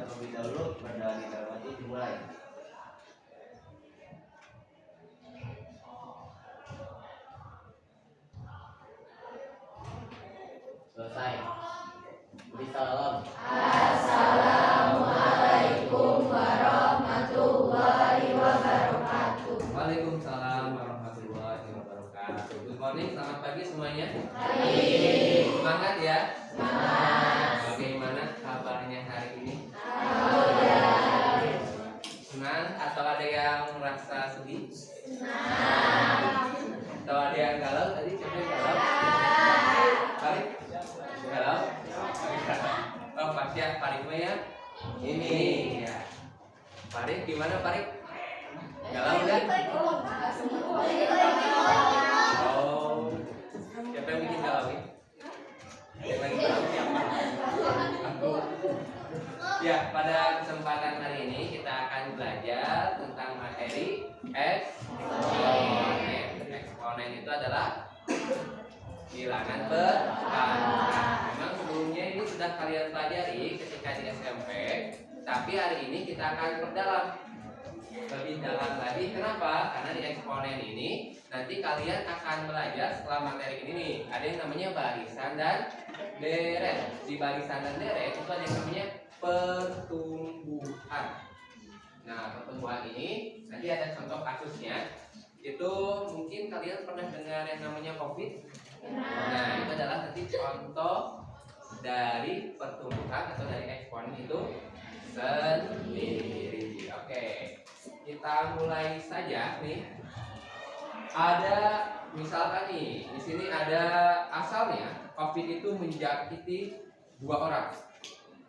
terlebih dahulu, berdalil dalawati dimulai. Selesai. Beri salam. Assalamualaikum warahmatullahi wabarakatuh. Waalaikumsalam warahmatullahi wabarakatuh. Good morning, selamat pagi semuanya. Pagi. Semangat ya. Semangat. Bagaimana kabarnya hari ini? Alhamdulillah. Senang atau ada yang merasa sedih? Senang. Atau ada yang galau tadi? Siapa yang galau? Farid? Galau? Oh, pasti ya Farid mah ya. Ini ya. Farid gimana Farid? Galau kan? Oh, siapa yang bikin galau ini? Siapa yang galau? Aku. Ya, pada kesempatan hari ini kita akan belajar tentang materi eksponen. Eksponen itu adalah bilangan berpangkat. Memang sebelumnya ini sudah kalian pelajari ketika di SMP, tapi hari ini kita akan perdalam lebih dalam lagi. Kenapa? Karena di eksponen ini nanti kalian akan belajar setelah materi ini nih, ada yang namanya barisan dan deret. Di barisan dan deret itu ada yang namanya pertumbuhan. Nah, pertumbuhan ini nanti ada contoh kasusnya. Itu mungkin kalian pernah dengar yang namanya COVID. Nah, itu adalah nanti contoh dari pertumbuhan atau dari eksponen itu sendiri. Oke, kita mulai saja nih. Ada misalkan nih, di sini ada asalnya COVID itu menjangkiti 2 orang.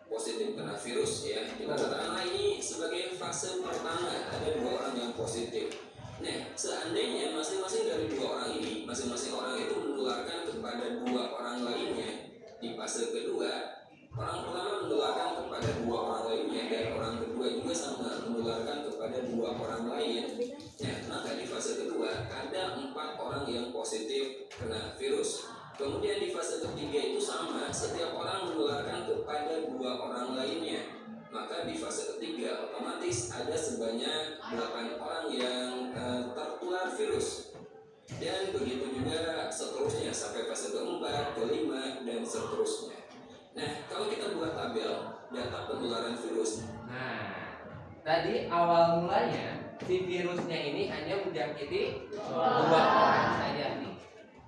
Positif kena virus ya. Kita katakanlah ini sebagai fase pertama ada 2 orang yang positif. Nah, seandainya masing-masing dari 2 orang ini, masing-masing orang itu menularkan kepada 2 orang lainnya di fase kedua, orang pertama menularkan kepada 2 orang lainnya dan orang kedua juga sama menularkan kepada 2 orang lainnya. Nah, maka di fase kedua ada 4 orang yang positif kena virus. Kemudian di fase ketiga itu sama, setiap orang menularkan kepada 2 orang lainnya. Maka di fase ketiga otomatis ada sebanyak 8 orang yang tertular virus. Dan begitu juga seterusnya sampai fase keempat, kelima, dan seterusnya. Nah, kalau kita buat tabel data penularan virus. Nah, tadi awal mulanya si virusnya ini hanya menjangkiti 2 orang saja nih.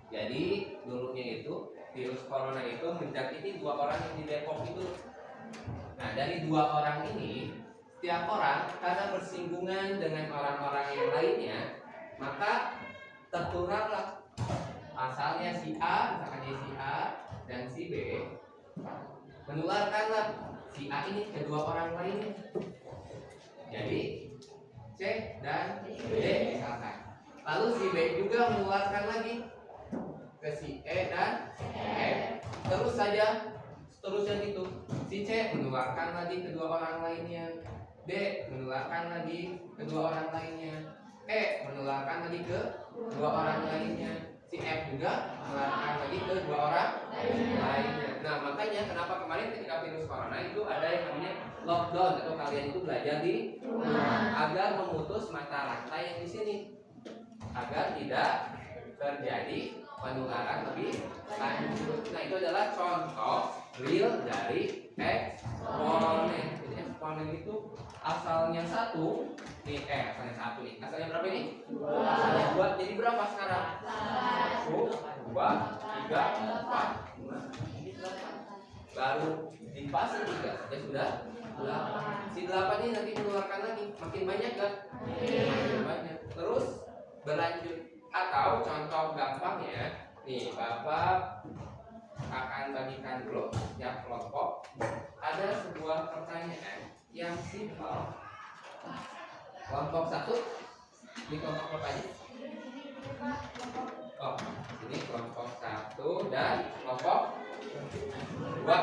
Jadi dulunya itu virus corona itu menjangkiti 2 orang yang di Depok itu. Nah, dari 2 orang ini, setiap orang karena bersinggungan dengan orang-orang yang lainnya, maka tertularlah. Asalnya si A, misalkan si A dan si B, menularkanlah si A ini ke 2 orang lainnya. Jadi C dan D misalkan. Lalu si B juga menularkan lagi ke si E dan F. Terus saja seterusnya gitu. Si C menularkan lagi ke 2 orang lainnya, D menularkan lagi ke 2 orang lainnya, E menularkan lagi ke 2 orang lainnya, si F juga menularkan lagi ke 2 orang lainnya. Nah, makanya kenapa kemarin ketika virus corona itu ada yang namanya lockdown atau kalian itu belajar di rumah agar memutus mata rantai yang di sini agar tidak terjadi penularan lebih lanjut. Nah, itu adalah contoh real dari eksponen. Jadi eksponen itu asalnya 1 nih, asalnya 1 nih. Asalnya berapa ini? 2. Asalnya 2. Jadi berapa sekarang? 1, 2, 3, 4, 5, 8. Baru di fase 3 saja sudah 8. Si 8 ini nanti mengeluarkan lagi. Makin banyak kan? Makin banyak. Terus berlanjut. Atau contoh gampangnya nih, Bapak akan bagikan dulu setiap kelompok ada sebuah pertanyaan yang simpel. Kelompok 1 di kelompok apa aja? Oh, ini kelompok 1 dan kelompok 2.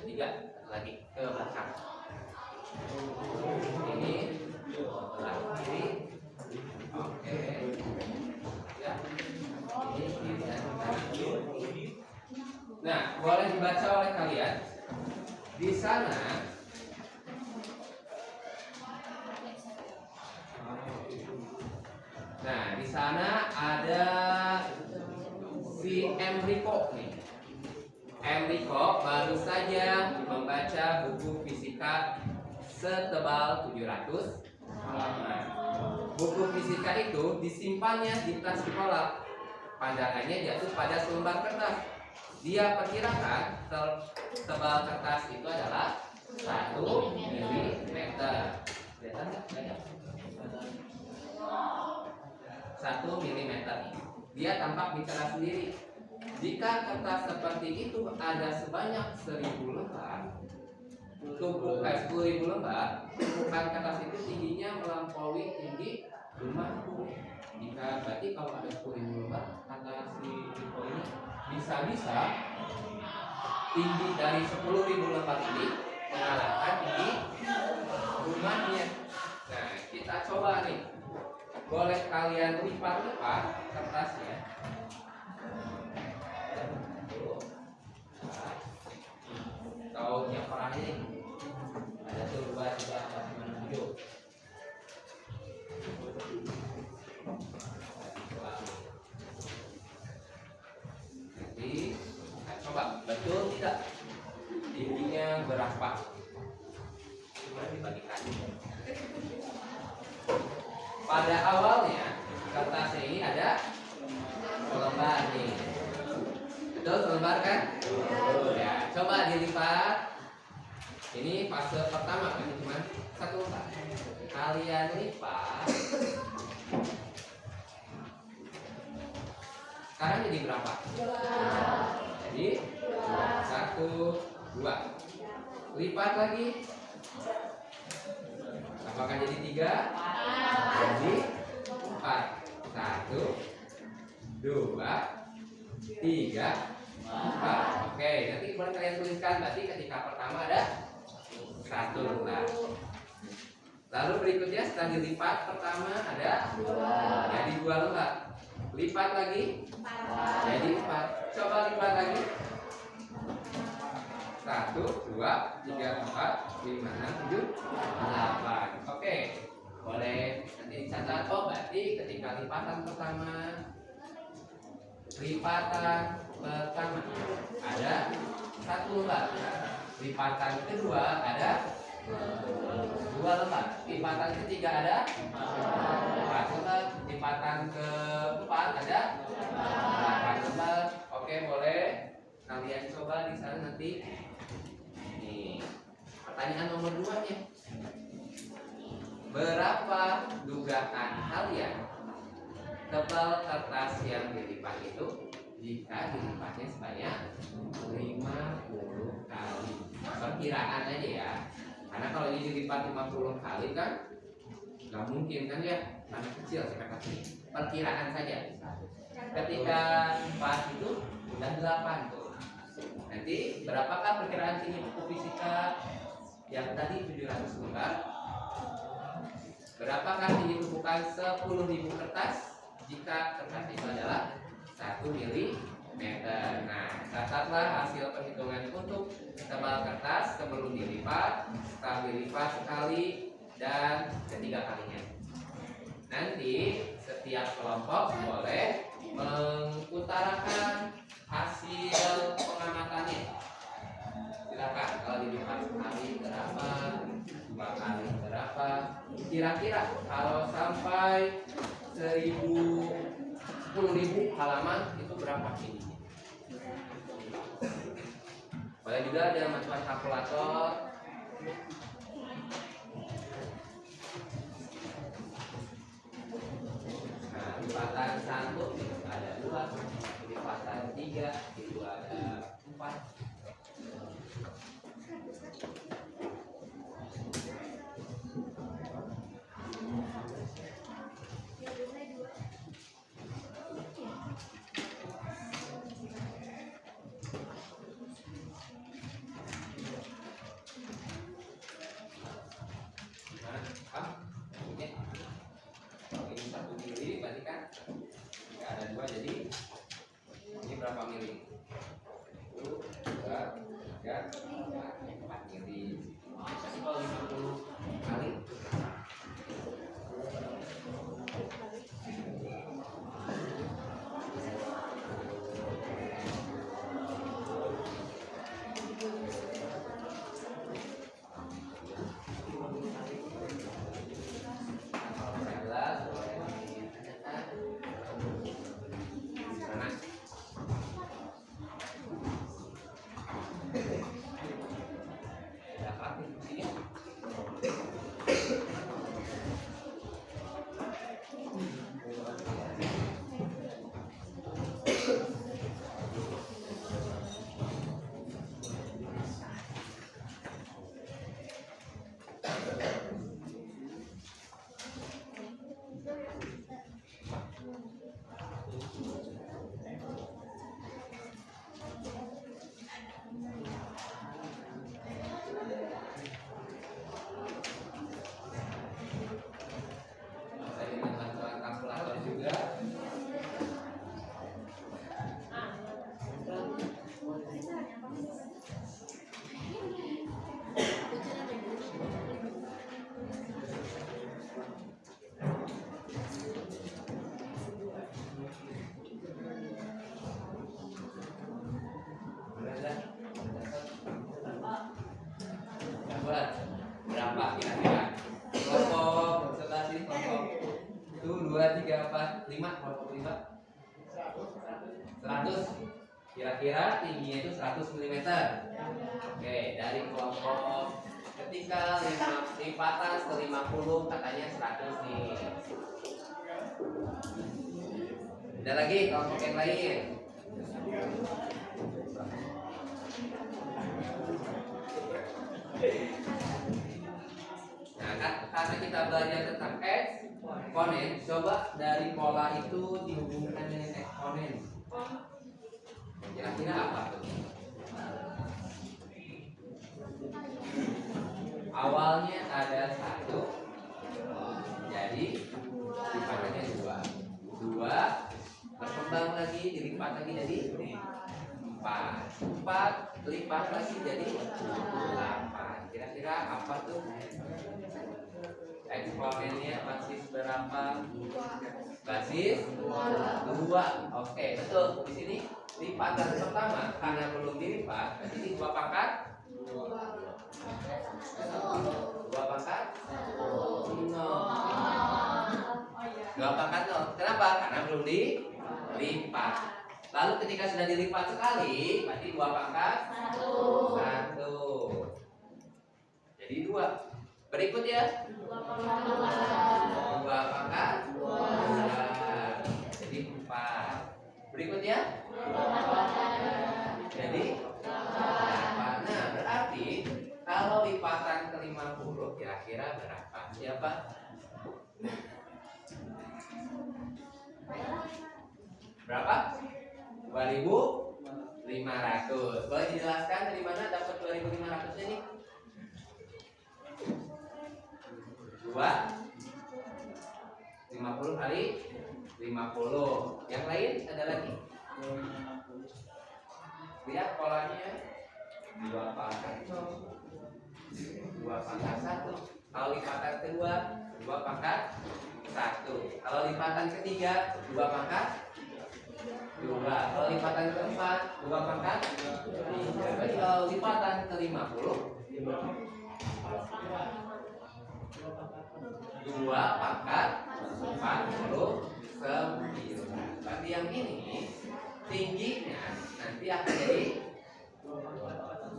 3 lagi ke belakang. Ini sebelah kiri. Oke. Ya. Ini kiri dan kanan. Nah, boleh dibaca oleh kalian. Di sana Nah, di sana ada si Enrico nih. Enrico baru saja membaca buku fisika setebal 700 halaman. Buku fisika itu disimpannya di tas sekolah. Pandangannya jatuh pada selembar kertas. Dia perkirakan tebal kertas itu adalah 1 milimeter. Kelihatan nggak? Banyak. 1 milimeter. Dia tampak bicara sendiri. Jika kertas seperti itu ada sebanyak 1000 lembar, 10.000 lembar, tumpukan kertas itu tingginya melampaui tinggi rumahku. Jika berarti kalau ada 10.000 lembar, kata si Rico ini bisa-bisa tinggi dari 10.000 lembar ini mengalahkan tinggi rumahnya. Nah, kita coba nih. Boleh kalian lipat-lipat kertasnya. Tahu yang perang ini ada coba menuju. Nanti kita coba betul tidak tingginya berapa? Coba dibagikan. Pada awalnya kertasnya ini ada selembar nih. Betul, selembar kan? Ya, coba dilipat. Ini fase pertama kan cuma 1 lembar. Kalian lipat. Sekarang jadi berapa? Jadi 1, 2. Lipat lagi. Apakah jadi 3? Jadi 4. 1, 2, 3, 4. Oke, nanti boleh kalian tuliskan. Berarti ketika pertama ada 1 lembar. Lalu berikutnya setelah dilipat pertama ada 2. Jadi 2 lembar. Lipat lagi. Jadi 4. Coba lipat lagi. 1, 2, 3, 4, 5, 6, 7, 8. Oke, boleh nanti dicatat. Oh, berarti ketika lipatan pertama ada 1 lembar. Lipatan kedua ada 2 lembar. Lipatan ketiga ada 4 lembar. Lipatan keempat ada 8 lembar. Oke, boleh kalian coba di sana nanti. Nih, pertanyaan nomor 2 nya. Berapa dugaan kalian tebal kertas yang dilipat itu jika dilipatnya sebanyak 50 kali? Perkiraan aja ya. Karena kalau ini dilipat 50 kali kan nggak mungkin kan ya, karena kecil kertasnya. Perkiraan saja. Ketika 4 itu udah 8 tuh. Nanti berapakah perkiraan tinggi buku fisika yang tadi 700 lembar? Berapakah tinggi tumpukan 10.000 kertas jika kertas itu adalah 1 milimeter? Nah, catatlah hasil perhitungan untuk tebal kertas sebelum dilipat, setelah dilipat sekali, dan ketiga kalinya. Nanti setiap kelompok boleh mengutarakan hasil pengamatannya. Silakan, kalau dilipat sekali berapa, 2 kali berapa, kira-kira kalau sampai 10.000 halaman itu berapa ini? Boleh juga ada manfaat kalkulator. Nah, lipatan 1 ada 2, lipatan 3 itu ada 4. Ini 1 mili berarti kan ada 2, jadi ini berapa mili? Dapat berapa kira-kira? Kelompok sebelah sini kelompok itu 2, 3, 4, 5 kelompok 5 100 kira-kira tingginya itu 100 mm. Oke, dari kelompok ketika lipatan ke 50 katanya 100 nih. Ada lagi kelompok yang lain. Nah, karena kita belajar tentang eksponen, coba dari pola itu dihubungkan dengan eksponen. Kira-kira apa tuh? Awalnya ada 1, jadi lipatannya 2, berkembang lagi, dilipat lagi jadi 4 lipat lagi jadi 8. Kira-kira apa tuh? Eksponennya basis berapa? Basis 2. Oke, betul. Di sini lipatan pertama karena belum dilipat, berarti ini 2 pangkat 2 pangkat 0. 2 pangkat 0. Kenapa? Karena belum dilipat. Lalu ketika sudah dilipat sekali, berarti 2 pangkat 1. Jadi 2. Berikutnya 2 pangkat 2. Jadi 4. Berikutnya jadi 8. Nah, berarti kalau lipatan ke 50 kira-kira berapa? Siapa? Berapa? 2.500. Boleh dijelaskan dari mana dapat 2.500 ini? 2 50 kali 50. Yang lain ada lagi? Lihat polanya. 2 pangkat 2 pangkat 1. Kalau lipatan kedua 2 pangkat 1. Kalau lipatan ketiga 2 pangkat 2. Kalau lipatan keempat 2 pangkat 3. Berarti kalau lipatan ke 50 2 pangkat 49. Berarti yang ini tingginya nanti akan jadi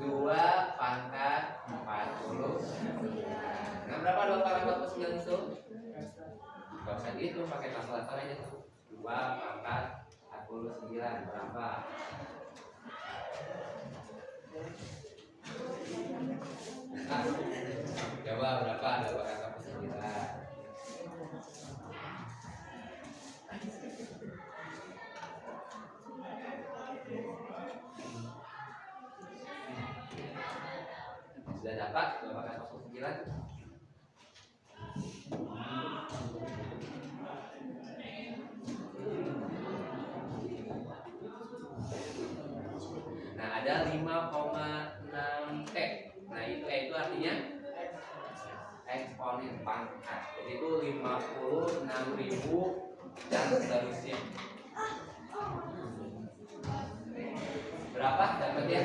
2 pangkat 49. Nah, berapa 2 pangkat 49 itu? Gak usah dihitung, pakai kalkulator aja tuh. 2 pangkat 49 berapa? Nah, coba berapa 2 pangkat 49? Sudah dapat 2 pangkat 49? Nah, ada 5,6 Nah, itu artinya eksponen pangkat. Jadi itu 56.000 dan seterusnya. Berapa dapatnya?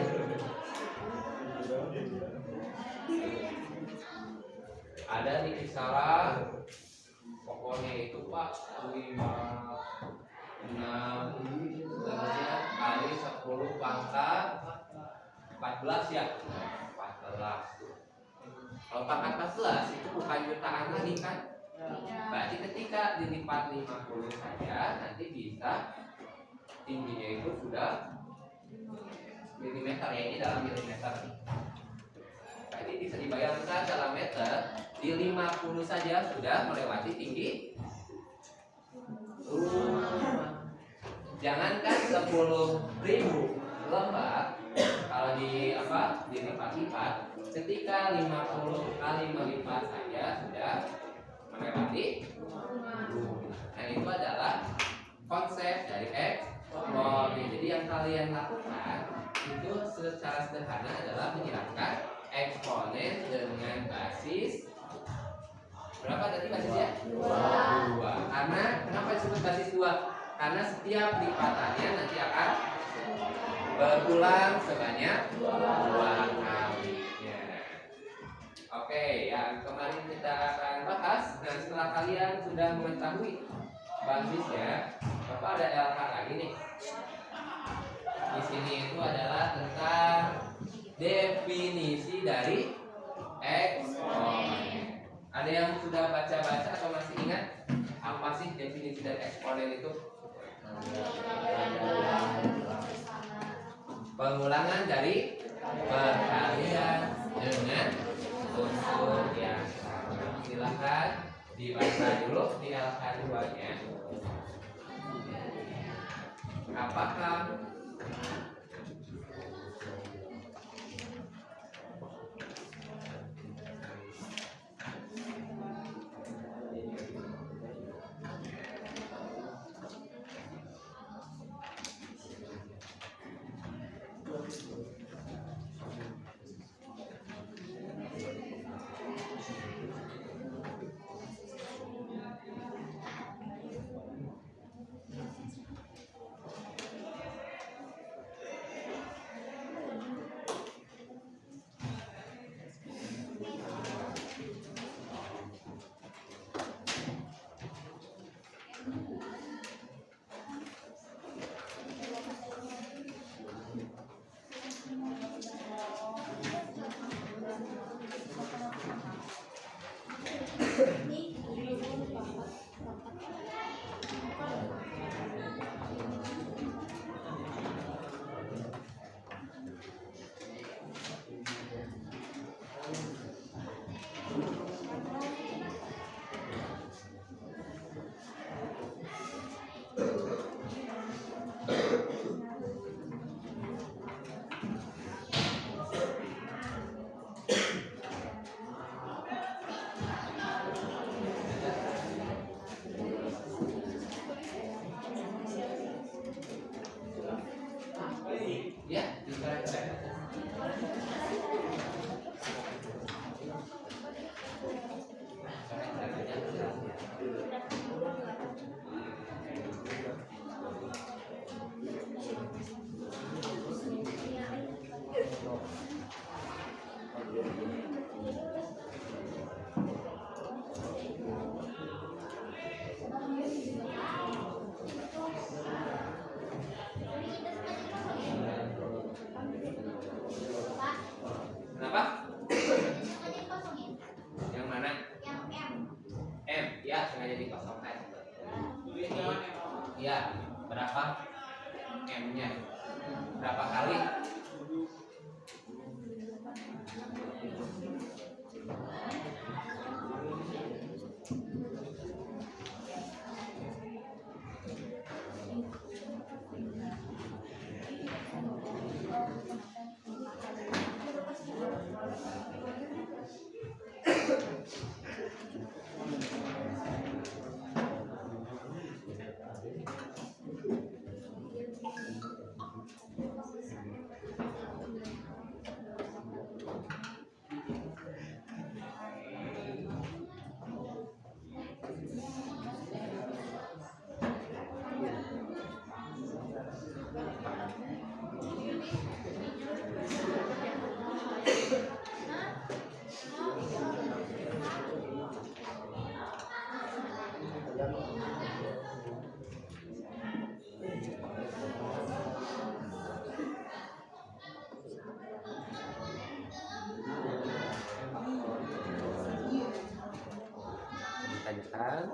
Ada di kisaran pokoknya itu Pak 56 kali 10 pangkat 14 ya. 14. Kalau pangkat 14 itu bukan jutaan lagi kan? Berarti ketika dilipat 50 saja nanti bisa tingginya itu sudah milimeter ya, ini dalam milimeter. Jadi bisa dibayangkan dalam meter di 50 saja sudah melewati tinggi rumah. Jangankan 10.000 lembar, kalau dilipat-lipat, ketika 50 kali melipat saja sudah melewati rumah. Nah, itu adalah konsep dari eksponen. Jadi yang kalian lakukan itu secara sederhana adalah menyerahkan eksponen dengan basis berapa tadi basisnya? 2. Karena kenapa disebut basis 2? Karena setiap lipatannya nanti akan berulang sebanyak 2 kalinya. Oke, yang kemarin kita akan bahas. Nah, setelah kalian sudah mengetahui basisnya, Bapak ada LH lagi nih. Di sini itu adalah tentang definisi dari eksponen. Ada yang sudah baca-baca atau masih ingat apa sih definisi dari eksponen itu? Pengulangan dari perkalian dengan unsur yang sama. Silahkan dibaca dulu di LH2-nya. Apakah ya, dicoret-coret. Kenapa? Yang mana? M, ya sengaja dikosongkan. Ya, berapa M-nya? Berapa kali? Ditanyakan.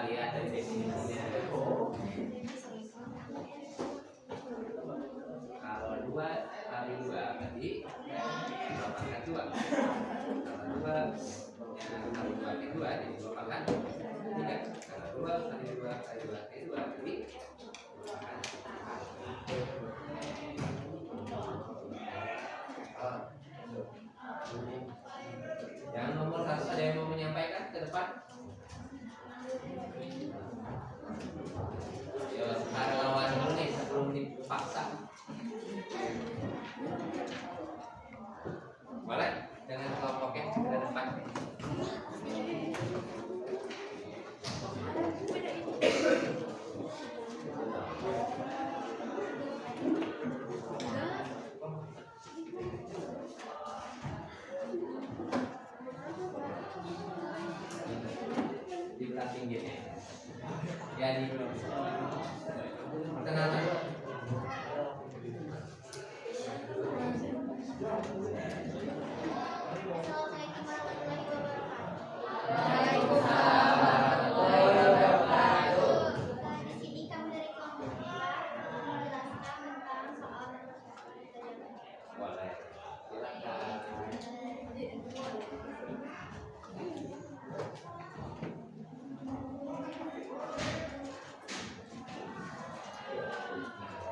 kita lihat dari definisinya. Kalau 2 kali 2 berarti 2 pangkat 2. Kalau 2 kali 2 kali 2 jadi 2 pangkat 3. Kalau 2 kali 2 kali 2 kali 2 berarti 2 pangkat 4. Yang nomor 1 ada yang mau menyampaikan ke depan? Ya, sekarang lawan dulu nih sebelum dipaksa. Boleh? Dengan kelompoknya ke depan. Di belah pinggirnya. Ya di perkenalan. Waalaikumsalam warahmatullahi wabarakatuh. Di sini kami dari kelompok 4 menjelaskan tentang soal Boleh. Silakan.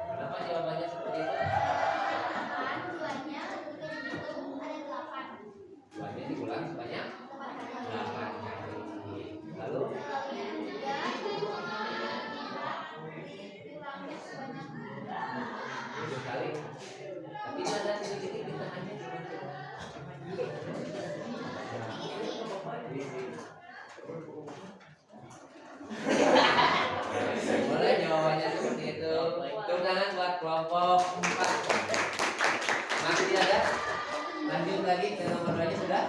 Kenapa jawabannya seperti itu? 8, duanya ketika dihitung ada 8. Duanya diulang sebanyak 8 kali. Lalu Lalu yang ketiga, dikurangnya sebanyak 7 kali. Tapi itu ada titik-titik di tengahnya. Boleh jawabannya seperti itu. Tepuk tangan buat kelompok 4. Masih ada? Lanjut lagi ke nomor 2 nya sudah?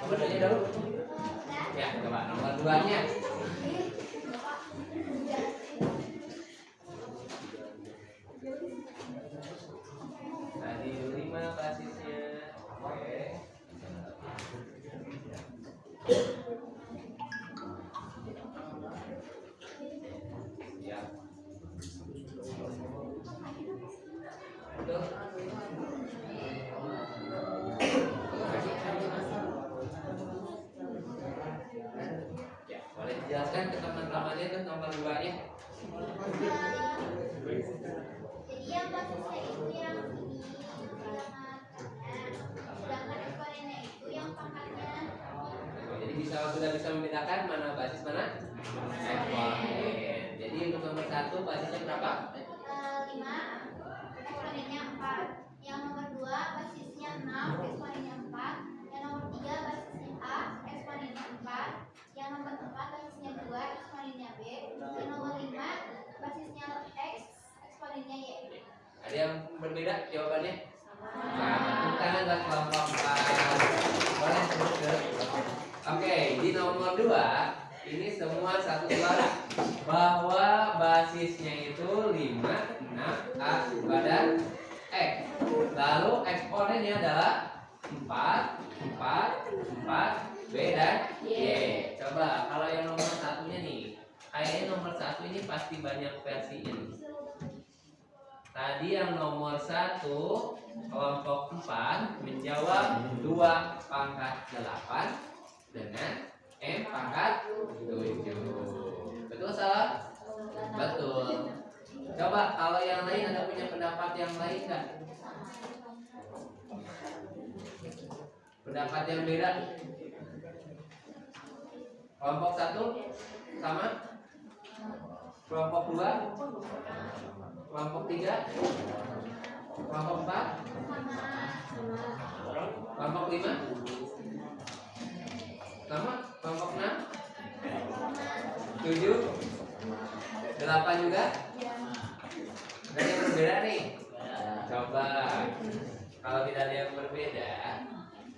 Nomor 2 nya dulu. Ya, coba nomor 2 nya. Tadi 5 basisnya. Oke. Siap. Betul. Ya, boleh dijelaskan ke teman-temannya tuh nomor 2 nya. Jadi yang basisnya itu yang ini bilangan sedangkan eksponennya itu yang pangkatnya. Jadi sudah bisa membedakan mana basis mana eksponen. Jadi untuk nomor 1 basisnya berapa? 5, eksponennya 4. Yang nomor 2 basisnya 6, eksponennya 4. Yang nomor 3 basisnya A, eksponennya 4. Yang nomor 4 basisnya 2, eksponennya B. Yang nomor 5 basisnya X, eksponennya Y. Ada yang berbeda jawabannya? Tepuk tangan buat kelompok 4. Boleh terus. Oke, di nomor 2 ini semua satu suara bahwa basisnya itu 5, 6, A, dan X. Lalu eksponennya adalah 4, 4, 4, B dan Y. Coba kalau yang nomor 1-nya nih, kayaknya nomor 1 ini pasti banyak versi ini. Tadi yang nomor 1 kelompok 4 menjawab 2 pangkat 8 dengan M pangkat 7. Betul salah? Betul. Coba kalau yang lain ada punya pendapat yang lain nggak? Pendapat yang beda? Kelompok 1 sama? Kelompok 2? Kelompok 3? Kelompok 4? Kelompok 5? Sama? Kelompok 6? 7? 8 juga? Ada yang berbeda nih? Coba kalau tidak ada yang berbeda,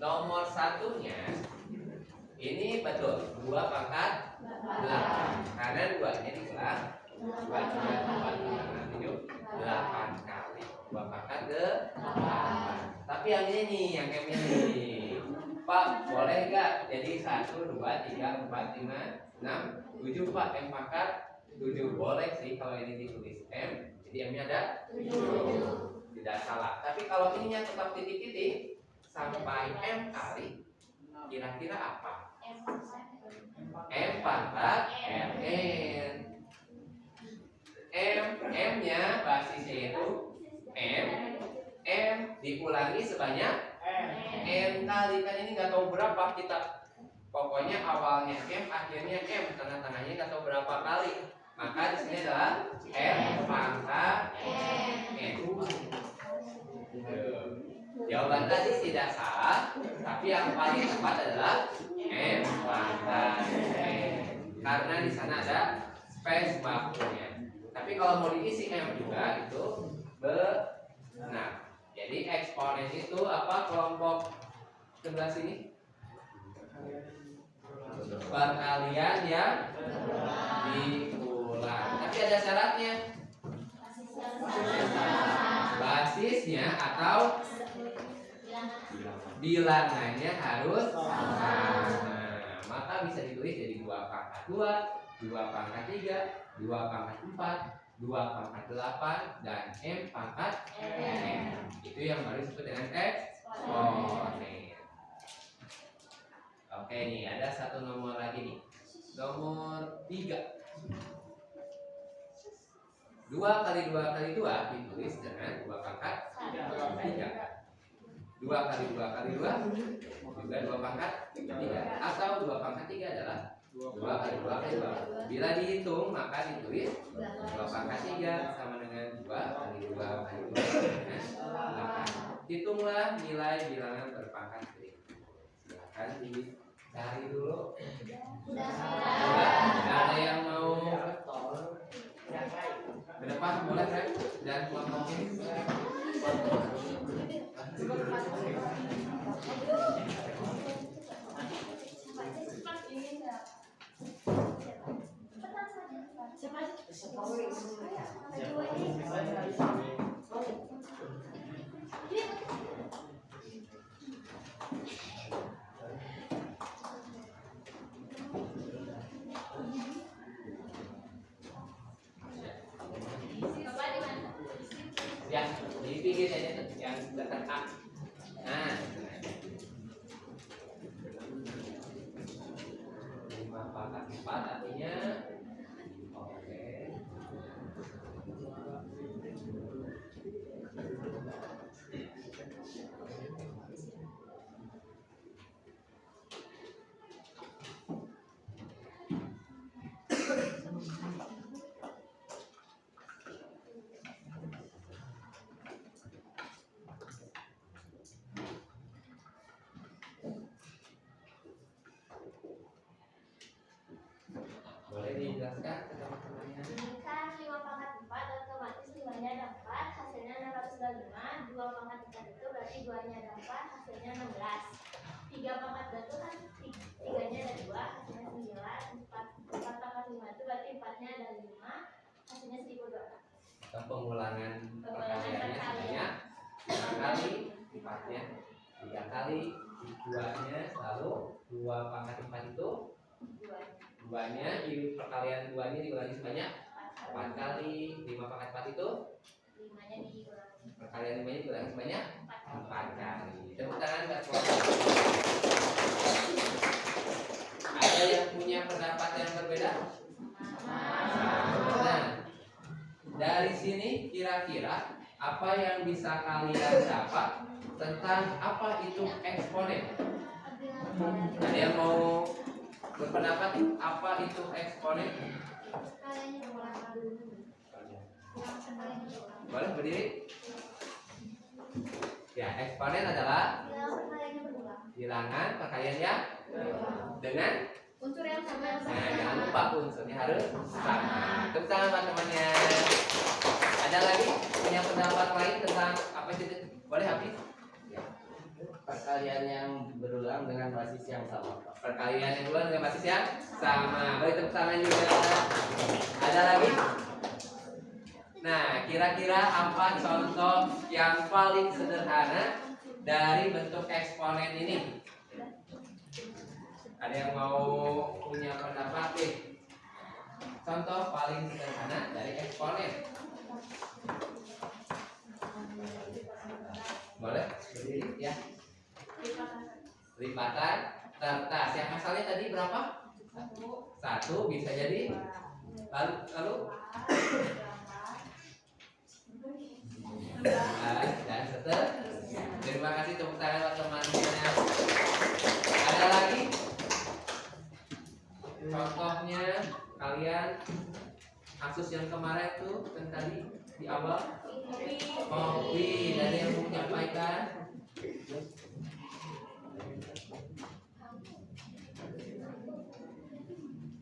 nomor 1-nya ini betul 2 pangkat 8 karena 2-nya diulang 2, 3, 4, 5, 6, 7, 8 kali 2 pangkat 8. Tapi yang ini nih, yang kayak ini Pak, boleh nggak jadi 1, 2, 3, 4, 5, 6, 7 Pak, M pangkat 7 boleh sih kalau ini ditulis M, jadi M-nya ada 7. Tidak salah. Tapi kalau ininya tetap titik-titik sampai M kali, kira-kira apa? M pangkat Mn. M-nya basisnya itu M dikurangi sebanyak M kali, kan ini nggak tahu berapa kita, pokoknya awalnya M akhirnya M, tengah-tengahnya nggak tahu berapa kali, maka di sini adalah M pangkat N. Jawaban tadi tidak salah, tapi yang paling tepat adalah M pangkat N, karena di sana ada space waktunya. Tapi kalau mau diisi M juga itu benar. Jadi eksponen itu apa, kelompok sebelah sini? Perkalian yang diulang. Tapi ada syaratnya. Basisnya atau bilangannya harus sama. Maka bisa ditulis jadi 2 pangkat 2, 2 pangkat 3, 2 pangkat 4, 2 pangkat 8, dan M pangkat N. Itu yang baru disebut dengan eksponen. Oke nih, ada satu nomor lagi nih. Nomor 3. 2 kali 2 kali 2 ditulis dengan 2 pangkat 3. 2 kali 2 kali 2 juga 2 pangkat 3. Atau 2 pangkat 3 adalah 2 kali 2 kali 2. Bila dihitung maka ditulis 2 pangkat 3 sama dengan 2 kali 2 kali 2 dengan 8. Hitunglah nilai bilangan berpangkat berikut. Silakan dicari dulu. Ada yang mau ke depan boleh kan? Dan kelompoknya ya di pinggir aja tuh yang dekat A. Nah, 5 pangkat 4 artinya oke. Boleh dijelaskan ke teman-temannya? Jika 5 pangkat 4 otomatis 5-nya ada 4, hasilnya 625. 2 pangkat 4 itu berarti 2-nya ada 4, hasilnya 16. 3 pangkat 2 itu kan 3-nya ada 2, hasilnya 9. 4 pangkat 5 itu berarti 4-nya ada 5, hasilnya 1002. Pengulangan perkaliannya sebanyak 5 kali 4-nya 3 kali 2-nya selalu 2 pangkat 4 itu 2-nya di perkalian 2-nya diulangi sebanyak 4 kali. 5 pangkat 4 itu 5-nya diulangi perkalian 5-nya diulangi sebanyak 4 kali. Tepuk tangan buat kelompok. Ada yang punya pendapat yang berbeda? Nah, dari sini kira-kira apa yang bisa kalian dapat tentang apa itu eksponen? Ada yang mau berpendapat apa itu eksponen? Boleh berdiri? Ya, eksponen adalah bilangan perkalian yang dengan unsur yang sama. nah, jangan lupa unsurnya harus sama. Tepuk tangan buat temannya. Ada lagi punya pendapat lain tentang apa itu? Boleh Hafiz? Perkalian yang berulang dengan basis yang sama. Perkalian yang berulang dengan basis yang sama. Boleh tepuk tangan juga. Ada lagi? Nah, kira-kira apa contoh yang paling sederhana dari bentuk eksponen ini? Ada yang mau punya pendapat nih? Contoh paling sederhana dari eksponen. Boleh berdiri ya. Lipatan kertas yang asalnya tadi berapa? 1 bisa jadi lalu dan seterusnya. Terima kasih, tepuk tangan buat teman-teman. Ada lagi contohnya kalian kasus yang kemarin tuh yang tadi di awal kopi, dari yang mau menyampaikan.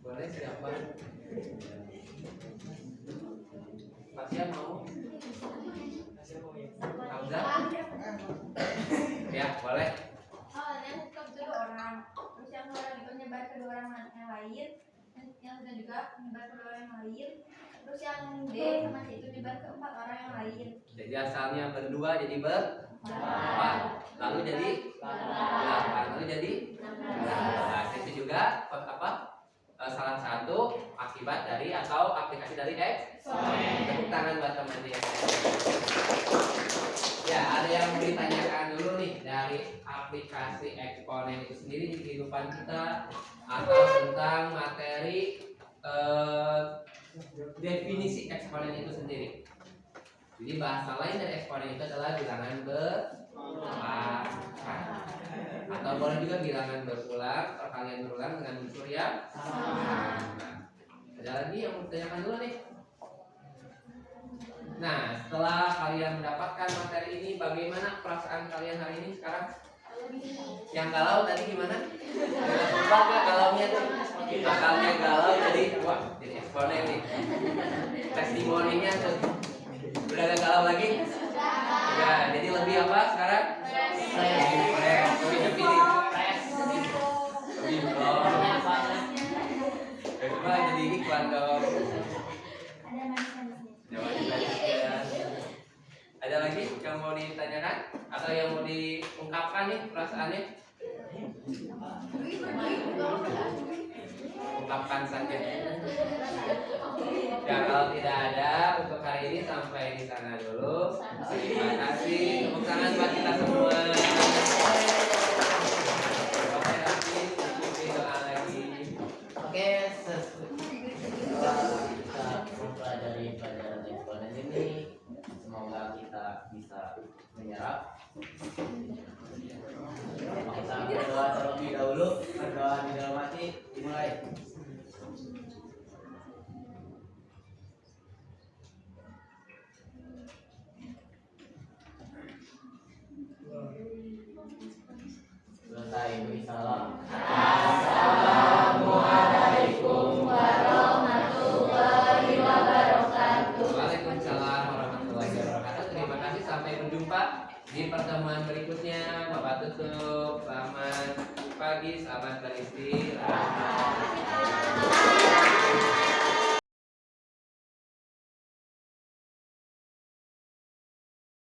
Boleh siapa? Pasien mau? Hamzah? Ya, boleh. Awalnya stop dulu orang, terus yang orang itu nyebar ke dua orang yang lain, yang itu juga nyebar ke dua orang yang lain, terus yang D sama C itu nyebar ke 4 orang yang lain. Jadi asalnya berdua jadi berempat, lalu jadi 8, lalu jadi 16. Nah, itu juga apa? Salah satu akibat dari atau aplikasi dari eksponen. Tepuk tangan buat teman-teman. Ya, ada yang mau ditanyakan dulu nih dari aplikasi eksponen itu sendiri di kehidupan kita atau tentang materi definisi eksponen itu sendiri. Jadi bahasa lain dari eksponen itu adalah bilangan berempat, atau boleh juga bilangan berulang, perkalian berulang dengan unsur yang sama. Ada lagi yang mau ditanyakan dulu nih? Nah, setelah kalian mendapatkan materi ini, bagaimana perasaan kalian hari ini sekarang? Yang galau tadi gimana? Lupa gak galaunya tuh? Akalnya galau jadi wah, jadi eksponen nih. Testimoninya tuh udah gak galau lagi? Ya, jadi lebih apa sekarang? Lebih coba jadi iklan dong. Ada lagi yang mau ditanyakan atau yang mau diungkapkan nih perasaannya? Ungkapkan saja. Ya, kalau tidak ada untuk hari ini sampai di sana dulu. Terima kasih. Tepuk tangan buat kita semua. Oke, nanti doa lagi. Oke, setelah kita mempelajari pelajaran eksponen ini, semoga kita bisa menyerap. Kita berdoa terlebih dahulu. Berdoa di dalam hati. Dimulai. Selesai. Beri salam. Assalamualaikum warahmatullahi wabarakatuh. Waalaikumsalam warahmatullahi wabarakatuh. Terima kasih, sampai berjumpa di pertemuan berikutnya. Bapak tutup. Selamat pagi, selamat beristirahat.